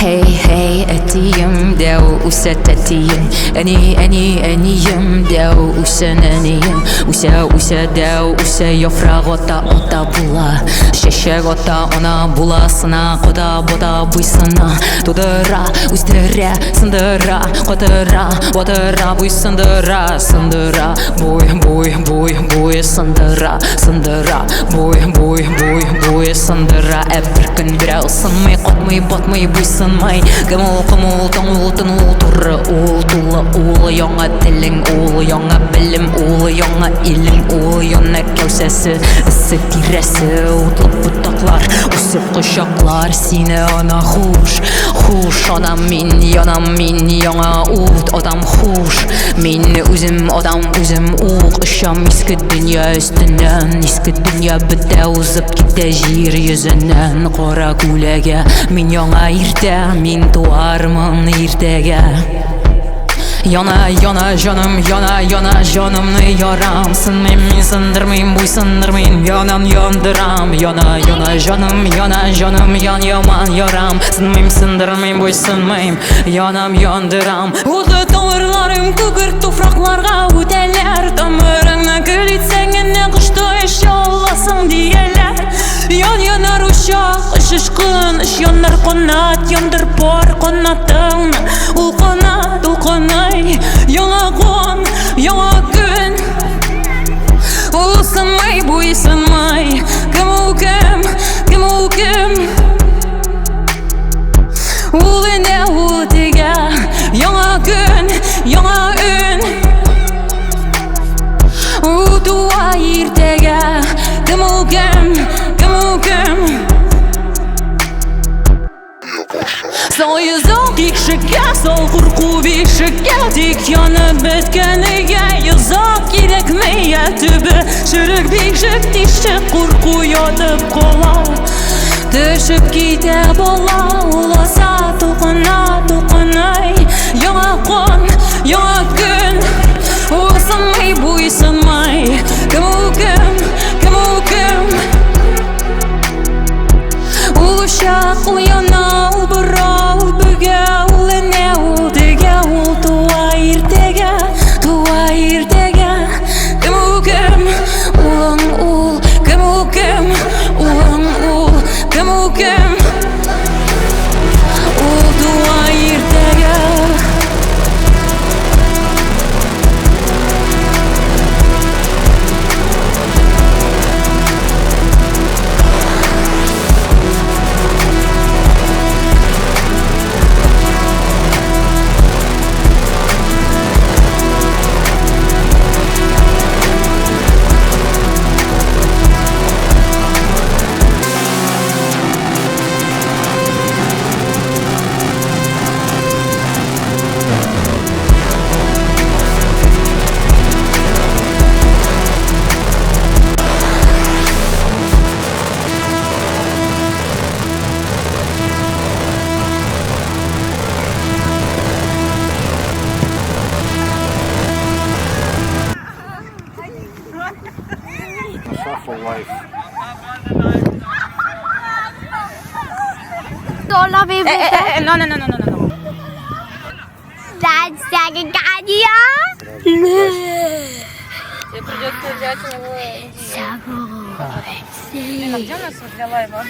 hey hey etiyim dev usa tetiyim eniyim dev usa neniyim usa dev usa yofraq ota bula şeşek ota ona bulasına koda boda buysana tudara üstere sındıra kotıra botıra buysındıra boy sındıra boy sındıra bir gün bir ısınmay qotmay botmay buysınmay qımıl tanıl turra tulla yona diling yona bilim yona ilim yona kevsesi ısı tiresi utlup butaklar usip kuşaklar sine ana huş ona min yona ut odam huş min üzüm odam üzüm uq ışam iski dünya üstünden iski dünya bitte uzıp gitte jir yüzünden qora kulege min yona irte min tuarmın irtege Yana canımны yaram Sınmayım sındırmayım buy sındırmayım yandıram Yana canım yan yaman yaram Sınmayım sındırmayım buy sınmayım yandıram Ulu tavırlarım kıgır tufraklarga öteler Tamırına gül itsengine kışta iş yollasın diyeler Yanar uşak ışışkın iş yanar konat yandır por konatın Ul konay Yana gün Ulsınmay buysınmay Kim Ul ne ul dige Yana gün yana ün Ul dua irtege Kim Sol yüzük ikşike, sol kurku bikşike Dik yanıp bitkeniye yüzük gerekmeye tübü Şırık bikşik dişçik kurku yatıp kola Düşüp gide bola Ulasa dokunay Yana gün Ulsınmay buysınmay Kim Uşak uyana ubra ubüge ulene udige tuva irtege Kim ulan ul Kim ul tuva irtege For life. $1 baby. No That's second guardia. Тебе придется взять его. Sabor. Где у нас для лайва?